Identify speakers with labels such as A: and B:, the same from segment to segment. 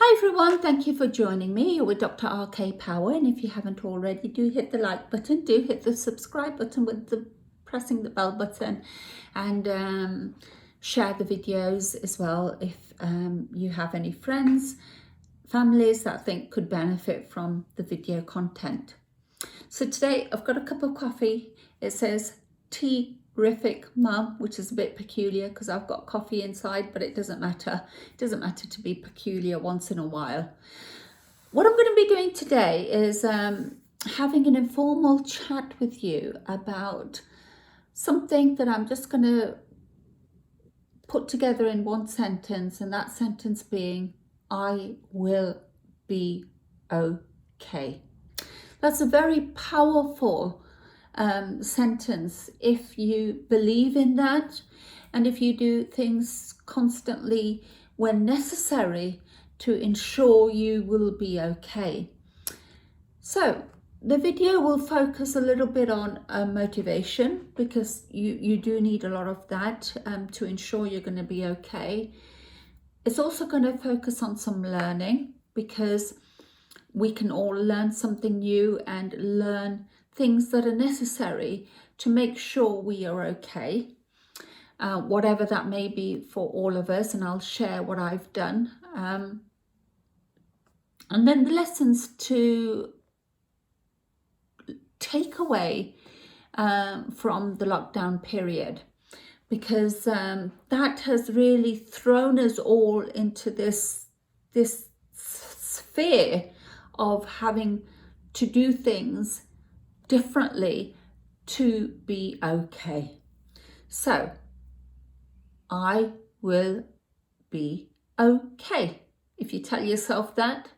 A: Hi everyone, thank you for joining me. You're with Dr. RK Powar, and if you haven't already, do hit the like button, do hit the subscribe button with the pressing the bell button, and share the videos as well if you have any friends, families that I think could benefit from the video content. So today I've got a cup of coffee. It says tea-rific mum, which is a bit peculiar because I've got coffee inside, but it doesn't matter. It doesn't matter to be peculiar once in a while. What I'm going to be doing today is having an informal chat with you about something that I'm just going to put together in one sentence, and that sentence being, I will be okay. That's a very powerful sentence if you believe in that, and if you do things constantly when necessary to ensure you will be okay. So the video will focus a little bit on motivation, because you do need a lot of that to ensure you're going to be okay. It's also going to focus on some learning, because we can all learn something new and learn things that are necessary to make sure we are okay, whatever that may be for all of us, and I'll share what I've done. And then the lessons to take away from the lockdown period, because that has really thrown us all into this sphere of having to do things differently to be okay. So I will be okay. If you tell yourself that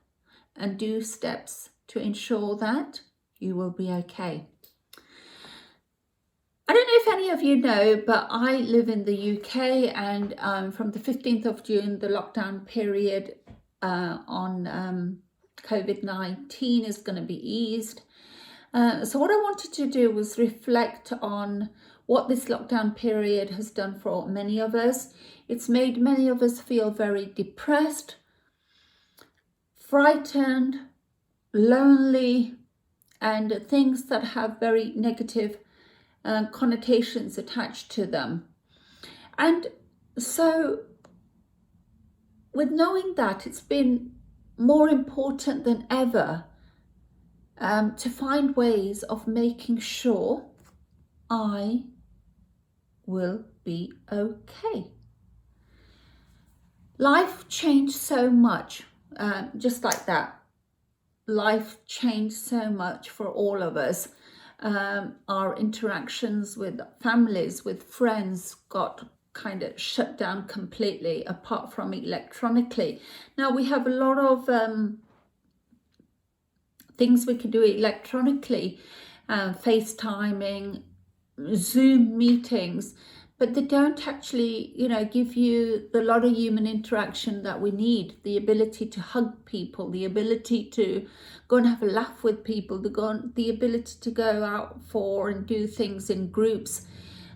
A: and do steps to ensure that, you will be okay. I don't know if any of you know, but I live in the UK, and from the 15th of June, the lockdown period on COVID-19 is going to be eased. So what I wanted to do was reflect on what this lockdown period has done for many of us. It's made many of us feel very depressed, frightened, lonely, and things that have very negative connotations attached to them. And so with knowing that, it's been more important than ever to find ways of making sure I will be okay. Life changed so much, just like that. Life changed so much for all of us. Our interactions with families, with friends, got kind of shut down completely, apart from electronically. Now we have a lot of things we can do electronically, FaceTiming, Zoom meetings, but they don't actually, give you the lot of human interaction that we need. The ability to hug people, the ability to go and have a laugh with people, the ability to go out for and do things in groups.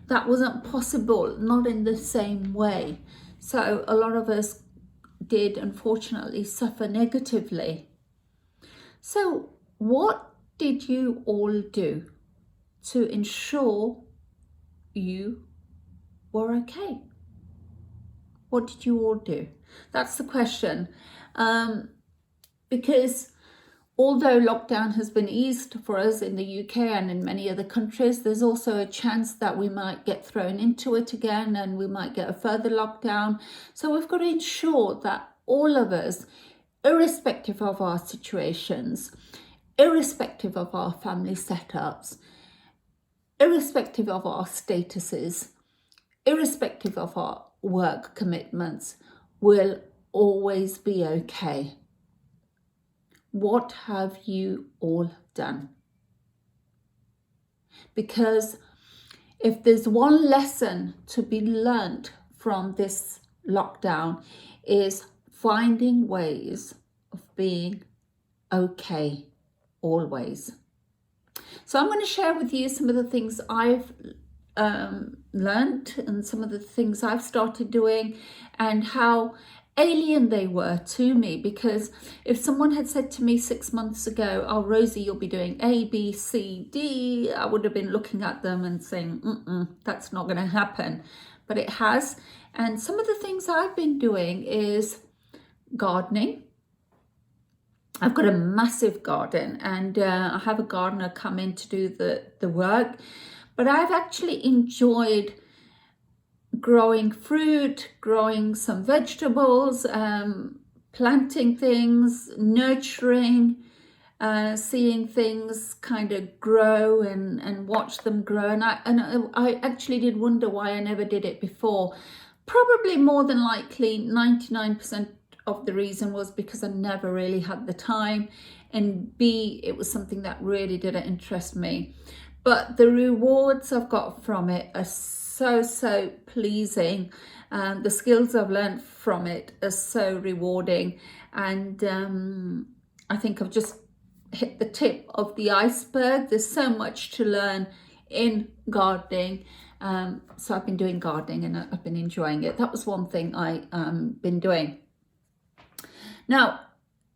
A: That wasn't possible, not in the same way. So a lot of us did, unfortunately, suffer negatively. So what did you all do to ensure you were okay? What did you all do? That's the question. Because although lockdown has been eased for us in the UK and in many other countries, there's also a chance that we might get thrown into it again, and we might get a further lockdown. So we've got to ensure that all of us, irrespective of our situations, irrespective of our family setups, irrespective of our statuses, irrespective of our work commitments, will always be okay. What have you all done? Because if there's one lesson to be learned from this lockdown, is finding ways of being okay always. So I'm going to share with you some of the things I've learned, and some of the things I've started doing, and how alien they were to me, because if someone had said to me 6 months ago, oh, Rosie, you'll be doing A, B, C, D, I would have been looking at them and saying, that's not going to happen. But it has. And some of the things I've been doing is gardening. I've got a massive garden, and I have a gardener come in to do the work. But I've actually enjoyed growing fruit, growing some vegetables, planting things, nurturing, seeing things kind of grow and watch them grow. And I actually did wonder why I never did it before. Probably more than likely 99% of the reason was because I never really had the time, and B, it was something that really didn't interest me. But the rewards I've got from it are so pleasing. The skills I've learned from it are so rewarding, and I think I've just hit the tip of the iceberg. There's so much to learn in gardening. So I've been doing gardening and I've been enjoying it. That was one thing I been doing. Now,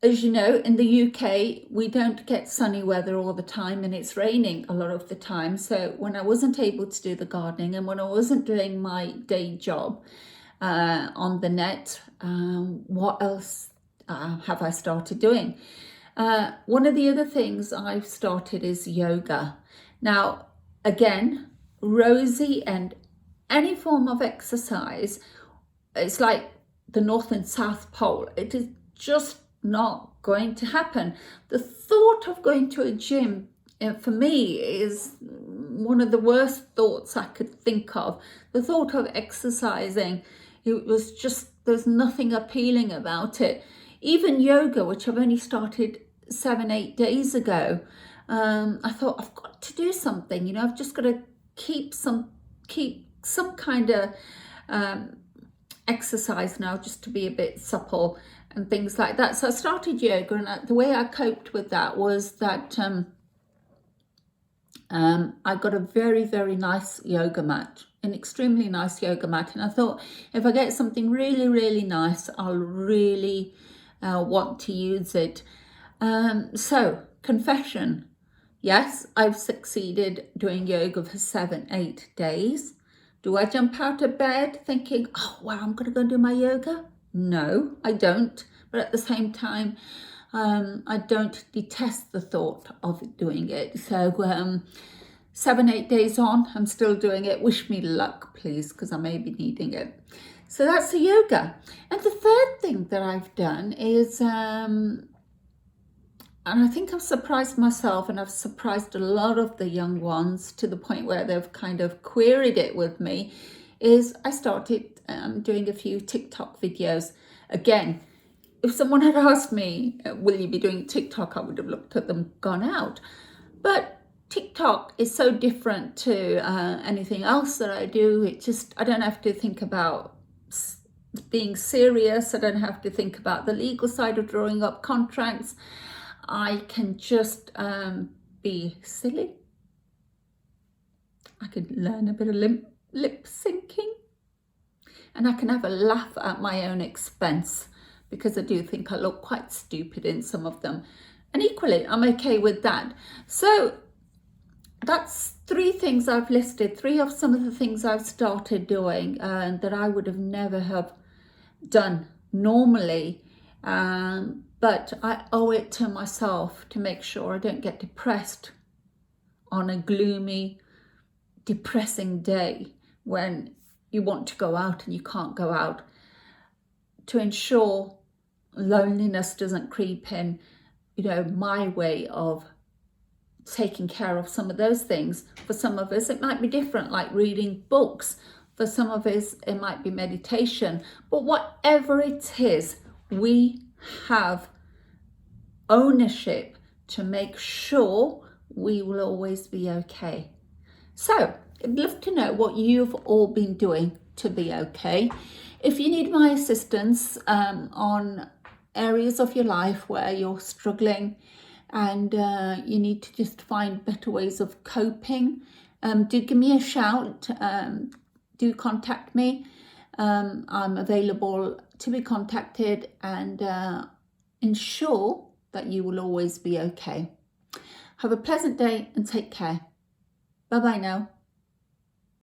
A: as you know, in the UK, we don't get sunny weather all the time, and it's raining a lot of the time. So when I wasn't able to do the gardening, and when I wasn't doing my day job on the net, what else have I started doing? One of the other things I've started is yoga. Now, again, Rosie, and any form of exercise, it's like the North and South Pole. It is just not going to happen. The thought of going to a gym for me is one of the worst thoughts I could think of. The thought of exercising, it was just, there's nothing appealing about it. Even yoga, which I've only started 7-8 days ago, I thought, I've got to do something, you know, I've just got to keep some kind of exercise now, just to be a bit supple and things like that. So I started yoga, and the way I coped with that was that I got a very nice yoga mat, an extremely nice yoga mat, and I thought, if I get something really nice, I'll really want to use it. So, confession, yes, I've succeeded doing yoga for 7-8 days. Do I jump out of bed thinking, oh wow, I'm going to go and do my yoga? No, I don't. But at the same time, I don't detest the thought of doing it. So 7-8 days on, I'm still doing it. Wish me luck, please, because I may be needing it. So that's the yoga. And the third thing that I've done is, and I think I've surprised myself, and I've surprised a lot of the young ones to the point where they've kind of queried it with me, is I started doing a few TikTok videos. Again, if someone had asked me, will you be doing TikTok, I would have looked at them, gone out. But TikTok is so different to anything else that I do. It just, I don't have to think about being serious. I don't have to think about the legal side of drawing up contracts. I can just be silly. I can learn a bit of lip syncing, and I can have a laugh at my own expense, because I do think I look quite stupid in some of them. And equally, I'm okay with that. So that's 3 things I've listed, 3 of some of the things I've started doing that I would have never have done normally. But I owe it to myself to make sure I don't get depressed on a gloomy, depressing day when you want to go out and you can't go out, to ensure loneliness doesn't creep in. You know, my way of taking care of some of those things. For some of us, it might be different, like reading books. For some of us, it might be meditation. But whatever it is, we have ownership to make sure we will always be okay. So I'd love to know what you've all been doing to be okay. If you need my assistance on areas of your life where you're struggling and you need to just find better ways of coping, do give me a shout. Do contact me. I'm available to be contacted and ensure that you will always be okay. Have a pleasant day and take care. Bye bye now.